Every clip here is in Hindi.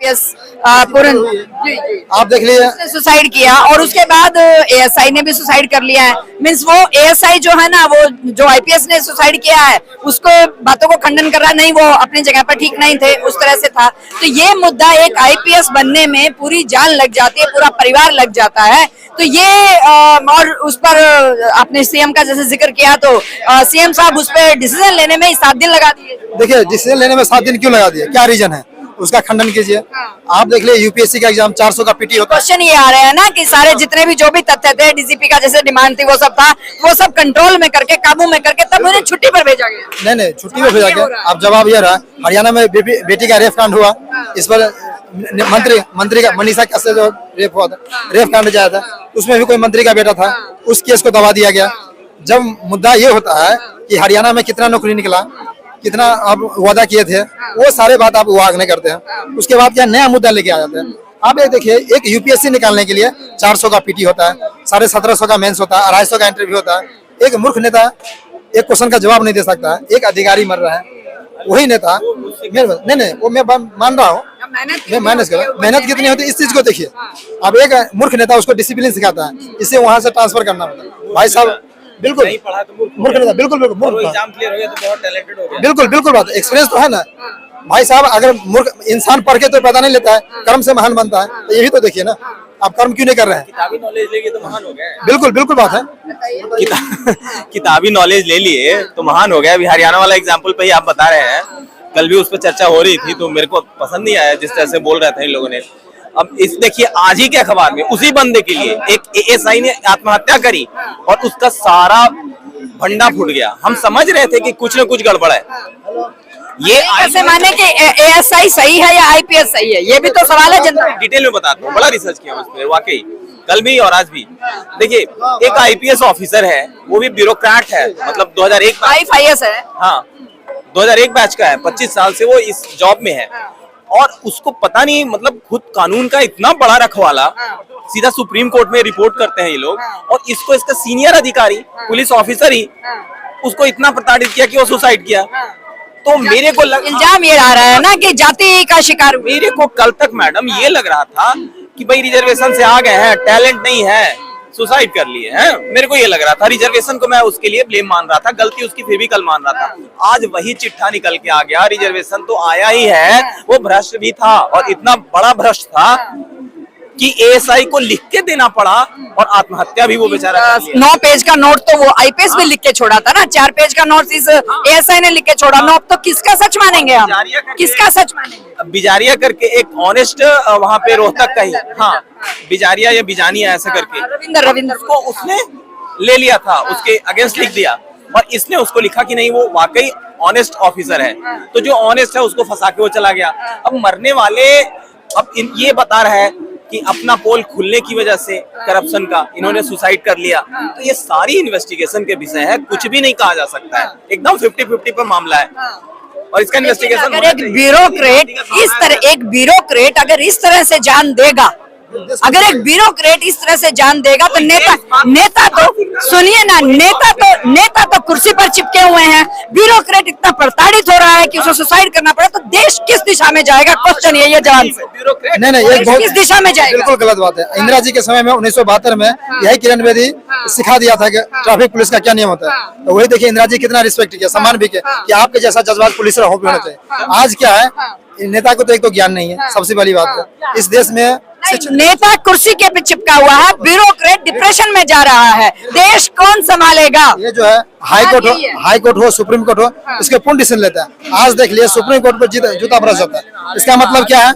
आईपीएस पूर्ण आप देख लीजिए, सुसाइड किया और उसके बाद एएसआई ने भी सुसाइड कर लिया है। मीन्स वो एएसआई जो है ना, वो जो आईपीएस ने सुसाइड किया है उसको बातों को खंडन कर रहा है, नहीं वो अपनी जगह पर ठीक नहीं थे, उस तरह से था। तो ये मुद्दा, एक आईपीएस बनने में पूरी जान लग जाती है, पूरा परिवार लग जाता है, तो ये और उस पर आपने सीएम का जैसे जिक्र किया, तो सीएम साहब उस पर डिसीजन लेने में 7 दिन लगा दिए। देखिए डिसीजन लेने में 7 दिन क्यों लगा दिए, क्या रीजन है, उसका खंडन कीजिए। आप देख लीजिए यूपीएससी का एग्जाम 400 का पीटी होता है। क्वेश्चन ये आ रहे हैं ना कि सारे जितने भी जो भी तथ्य थे, डीजीपी का जैसे डिमांड थी वो सब था, वो सब कंट्रोल में करके, काबू में करके तब उन्हें छुट्टी पर भेजा गया। नहीं, छुट्टी पे भेजा गया। अब जवाब ये रहा, हरियाणा में बेटी का रेप कांड हुआ, इस पर मंत्री का मनीषा कैसे जो रेप हुआ था, रेप कांड जाया था, उसमें भी कोई मंत्री का बेटा था, उस केस को दबा दिया गया। जब मुद्दा ये होता है कि हरियाणा में कितना नौकरी निकला, कितना आप वादा किए थे, वो सारे बात आप वाग नहीं करते हैं। उसके बाद क्या नया मुद्दा लेके आ जाते हैं। आप ये देखिए, एक यूपीएससी निकालने के लिए 400 का पीटी होता है, 1750 का मेंस होता है, 250 का इंटरव्यू होता है। एक मूर्ख नेता एक क्वेश्चन का जवाब नहीं दे सकता है, एक अधिकारी मर रहा है, वही नेता नहीं वो मैं मान रहा हूँ, मैं मेहनत कितनी होती है इस चीज को देखिए। अब एक मूर्ख नेता उसको डिसिप्लिन सिखाता है, इसे वहां से ट्रांसफर करना होता है। भाई साहब बिल्कुल नहीं पढ़ा तो मूर्ख नेता, बिल्कुल एग्जाम क्लियर हो गया तो बहुत टैलेंटेड हो गया। बिल्कुल बात, एक्सपीरियंस तो है ना भाई साहब। अगर मूर्ख इंसान पढ़ के तो पता नहीं लेता है, कर्म से महान बनता है, तो यही तो देखिए ना, आप कर्म क्यों नहीं कर रहे हैं। किताबी नॉलेज लेके तो महान हो गए। बिल्कुल बात है। किताबी नॉलेज ले लिए तो महान हो गया। अभी हरियाणा वाला एग्जाम्पल पे ही आप बता रहे हैं, कल भी उस पर चर्चा हो रही थी, तो मेरे को पसंद नहीं आया जिस तरह से बोल रहे थे इन लोगों ने। अब इस देखिए, आज ही के अखबार में उसी बंदे के लिए एक एएसआई ने आत्महत्या करी और उसका सारा भंडा फूट गया। हम समझ रहे थे कि कुछ न कुछ गड़बड़ है। ये ऐसे माने कि एएसआई सही है या आईपीएस सही है, ये भी तो सवाल है जनता। डिटेल में बताता हूँ, बड़ा रिसर्च किया उस पर वाकई, कल भी और आज भी। देखिए, एक आईपीएस ऑफिसर है, वो भी ब्यूरोक्रेट है, मतलब 2001 आईएएस है, हाँ 2001 बैच का है, 25 साल से वो इस जॉब में है और उसको पता नहीं, मतलब खुद कानून का इतना बड़ा रखवाला, सीधा सुप्रीम कोर्ट में रिपोर्ट करते हैं ये लोग, और इसको इसका सीनियर अधिकारी पुलिस ऑफिसर ही उसको इतना प्रताड़ित किया कि वो सुसाइड किया। तो मेरे को इल्जाम ये आ रहा है ना कि जाति का शिकार। मेरे को कल तक मैडम ये लग रहा था कि भाई रिजर्वेशन से आ गए हैं, टैलेंट नहीं है, सुसाइड कर लिए हैं। मेरे को ये लग रहा था, रिजर्वेशन को मैं उसके लिए ब्लेम मान रहा था, गलती उसकी फिर भी कल मान रहा था। आज वही चिट्ठा निकल के आ गया, रिजर्वेशन तो आया ही है, वो भ्रष्ट भी था और इतना बड़ा भ्रष्ट था कि एएसआई को लिख के देना पड़ा और आत्महत्या भी वो बेचारा 9 पेज का नोट तो वो आईपीएस में लिख के छोड़ा था ना, 4 पेज का नोट इस एएसआई ने लिख के छोड़ा। नोट तो किसका सच मानेंगे हम, किसका सच मानेंगे। बिजारिया करके एक ऑनेस्ट वहाँ पे रोहतक का ही, हाँ बिजारिया या बिजानिया ऐसा करके, रविंद्र को उसने ले लिया था, उसके अगेंस्ट लिख दिया और इसने उसको लिखा कि नहीं वो वाकई ऑनेस्ट ऑफिसर है। तो जो ऑनेस्ट है उसको फंसा के वो चला गया। अब मरने वाले अब ये बता रहा है कि अपना पोल खुलने की वजह से करप्शन का इन्होंने सुसाइड कर लिया। तो ये सारी इन्वेस्टिगेशन के विषय है, कुछ भी नहीं कहा जा सकता है, एकदम 50-50 पर मामला है और इसका इन्वेस्टिगेशन। अगर एक ब्यूरोक्रेट अगर इस तरह से जान देगा, अगर एक ब्यूरोक्रेट इस तरह से जान देगा, तो नेता तो सुनिए ना, नेता तो कुर्सी पर चिपके हुए हैं, ब्यूरोक्रेट इतना प्रताड़ित हो रहा है कि उसे सुसाइड करना पड़ा, तो देश किस दिशा में जाएगा? क्वेश्चन ये जवाब नहीं, ये बहुत किस दिशा में जाएगा? बिल्कुल गलत बात है। इंदिरा जी के समय में 1972 में यही किरण बेदी सिखा दिया था कि ट्रैफिक पुलिस का क्या नियम होता है। तो वही देखिए इंदिरा जी कितना रिस्पेक्ट किया, सम्मान भी किया कि आपके जैसा जज्बात पुलिस होना चाहिए। आज क्या है, नेता को तो एक तो ज्ञान नहीं है, सबसे बड़ी बात है। इस देश में नेता कुर्सी के पे चिपका हुआ है, ब्यूरोक्रेट डिप्रेशन में जा रहा है, देश कौन संभालेगा? ये जो है हाई कोर्ट हो सुप्रीम कोर्ट हो, इसके पूर्ण डिसीजन लेता है। आज देख लिए सुप्रीम कोर्ट पर जूता बरस जाता है। इसका मतलब क्या है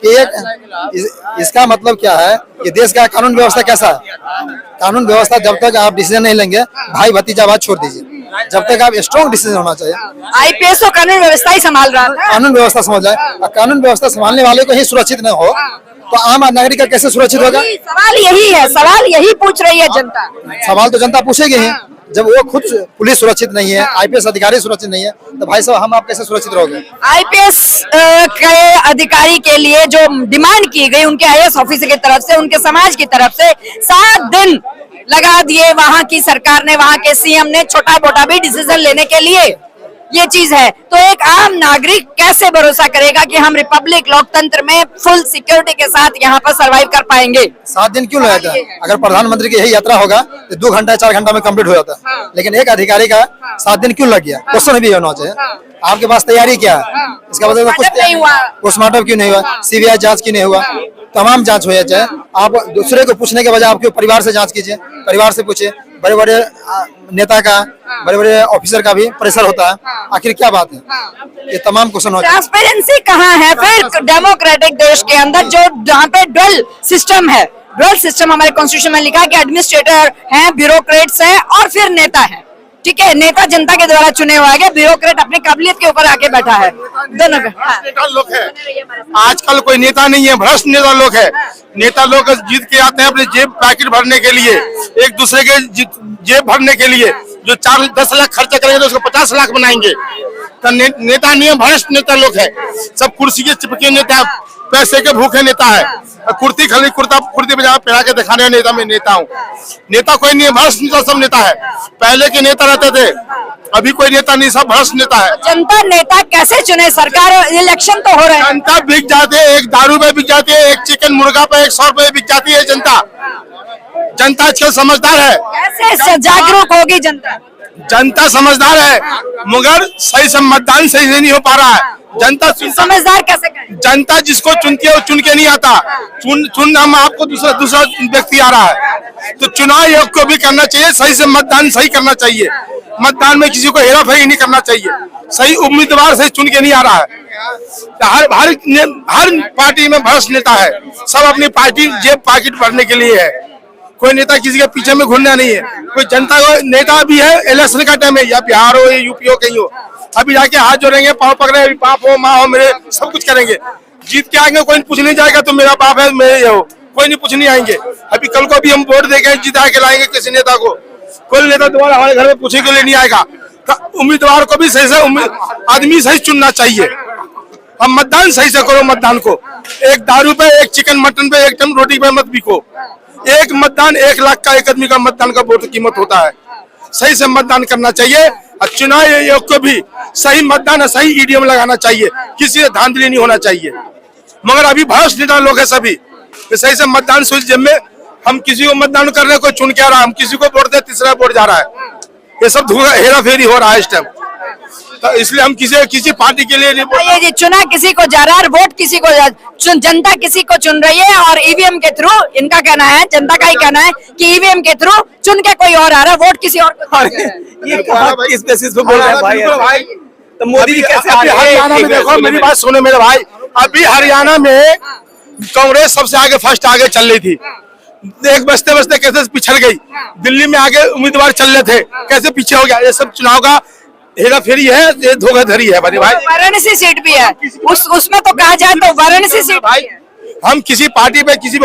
कि इसका मतलब क्या है कि देश का कानून व्यवस्था कैसा है। कानून व्यवस्था जब तक आप डिसीजन नहीं लेंगे, भाई भतीजावाद छोड़ दीजिए, जब तक आप स्ट्रॉन्ग डिसीजन होना चाहिए। आईपीएस तो कानून व्यवस्था ही संभाल रहा है, कानून व्यवस्था समझ जाए, कानून व्यवस्था संभालने वाले को ही सुरक्षित न हो तो आम नागरिक का कैसे सुरक्षित होगा? सवाल यही है, सवाल यही पूछ रही है जनता। सवाल तो जनता पूछेगी ही, जब वो खुद पुलिस सुरक्षित नहीं है, आईपीएस अधिकारी सुरक्षित नहीं है, तो भाई साहब हम आप कैसे सुरक्षित रहोगे? आईपीएस के अधिकारी के लिए जो डिमांड की गई उनके आईएएस ऑफिसर की तरफ से, उनके समाज की तरफ से 7 दिन लगा दिए वहां की सरकार ने, वहां के सीएम ने, छोटा मोटा भी डिसीजन लेने के लिए। ये चीज है। तो एक आम नागरिक कैसे भरोसा करेगा कि हम रिपब्लिक लोकतंत्र में फुल सिक्योरिटी के साथ यहाँ पर सरवाइव कर पाएंगे? 7 दिन क्यों लगेगा? अगर प्रधानमंत्री की यही यात्रा होगा तो 2 घंटा 4 घंटा में कंप्लीट हो जाता है, लेकिन एक अधिकारी का 7 दिन क्यों लग गया? क्वेश्चन भी होना चाहिए, आपके पास तैयारी क्या है? इसका मतलब कुछ नहीं हुआ, पोस्टमार्टम क्यों नहीं हुआ, सीबीआई जांच क्यों नहीं हुआ? तमाम जांच हो जाए। आप दूसरे को पूछने के बजाय आपके परिवार से जांच कीजिए, परिवार से पूछिए। बड़े बड़े नेता का, बड़े बड़े ऑफिसर का भी प्रेशर होता है, आखिर क्या बात है? ये तमाम क्वेश्चन होता है। ट्रांसपेरेंसी कहाँ है फिर डेमोक्रेटिक देश के अंदर, जो जहाँ पे ड्यूअल सिस्टम है? ड्यूअल सिस्टम हमारे कॉन्स्टिट्यूशन में लिखा है कि एडमिनिस्ट्रेटर है, ब्यूरोक्रेट्स है और फिर नेता है। ठीक है, नेता जनता के द्वारा चुने हुआ है, ब्यूरोक्रेट अपनी काबिलियत के ऊपर आके बैठा है। दोनों नेता लोग है, आजकल कोई नेता नहीं है, भ्रष्ट नेता लोग है। नेता लोग जीत के आते हैं अपने जेब पैकेट भरने के लिए, एक दूसरे के जेब भरने के लिए। जो 4-10 लाख खर्चा करेंगे तो उसको 50 लाख बनाएंगे। तो नेता नहीं है, भ्रष्ट नेता लोग है। सब कुर्सी के चिपके नेता, पैसे के भूखे नेता है। कुर्ती खाली कुर्ती पजामा पहना के दिखाने नेता में नेता हूँ। नेता कोई नहीं है, भ्रष्ट नेता सब नेता है। पहले के नेता रहते थे, अभी कोई नेता नहीं, सब भ्रष्ट नेता है। जनता नेता कैसे चुने? सरकार इलेक्शन तो हो रहे हैं, जनता बिक जाते है, एक दारू पे बिक जाती है, एक चिकन मुर्गा पे 100 रुपए बिक जाती है जनता। जनता आजकल समझदार है। कैसे जागरूक होगी जनता? जनता समझदार है, मगर सही से मतदान सही से नहीं हो पा रहा है। जनता समझदार कैसे करें? जनता जिसको चुनती है वो चुन के नहीं आता, चुन हम आपको दूसरा व्यक्ति आ रहा है। तो चुनाव आयोग को भी करना चाहिए, सही से मतदान सही करना चाहिए। मतदान में किसी को हेरा फेरी नहीं करना चाहिए, सही उम्मीदवार से चुन के नहीं आ रहा है। हर पार्टी में भ्रष्ट नेता है, सब अपनी पार्टी जेब पैकेट भरने के लिए है। कोई नेता किसी के पीछे में घूमना नहीं है। कोई जनता को नेता भी है, इलेक्शन का टाइम है, या बिहार हो या यूपी हो, कहीं हो, अभी जाके हाथ जोड़ेंगे, पाँव पकड़े, अभी बाप हो माँ हो मेरे, सब कुछ करेंगे। जीत के आएंगे, कोई पूछ नहीं जाएगा तो मेरा बाप है, मेरे ये हो, कोई नहीं पूछने आएंगे। अभी कल को भी हम वोट देके जिता के लाएंगे किसी नेता को, कोई नेता दोबारा हमारे घर में पूछने के लिए नहीं आएगा। तो उम्मीदवार को भी सही से आदमी सही चुनना चाहिए। हम मतदान सही से करो, मतदान को एक दारू पे, एक चिकन मटन पे, एक टन रोटी पे मत बिको। एक मतदान 1 लाख का एक आदमी का मतदान का बहुत कीमत होता है। सही से मतदान करना चाहिए और चुनाव आयोग को भी सही मतदान, सही ईवीएम लगाना चाहिए, किसी से धांधली नहीं होना चाहिए। मगर अभी भ्रष्ट नेता लोग है सभी, तो सही से मतदान सोच जब में हम किसी को मतदान करने को चुन के आ रहा है, हम किसी को वोट दे, तीसरा वोट जा रहा है। ये सब हेरा फेरी हो रहा है इस टाइम, तो इसलिए हम किसी पार्टी के लिए नहीं। ये चुना किसी को जा रहा है, वोट किसी को जनता किसी को चुन रही है, और ईवीएम के थ्रू, इनका कहना है, जनता का ही कहना है कि ईवीएम के थ्रू चुन के कोई और आ रहा है, वोट किसी और को। ये किस बेसिस पे बोल रहे हैं भाई? तो मोदी जी कैसे हरियाणा में देखो, मेरी बात सुनो मेरे भाई, अभी हरियाणा में कांग्रेस सबसे आगे फर्स्ट आगे चल रही थी, एक बचते बचते कैसे पिछड़ गई। दिल्ली में आगे उम्मीदवार चल रहे थे, कैसे पीछे हो गया। ये सब चुनाव का हेरा फेरी है, ये धोखाधड़ी है भाई। वाराणसी सीट भी है, उसमें तो कहा जाए तो वाराणसी सीट भाई, हम किसी पार्टी पे किसी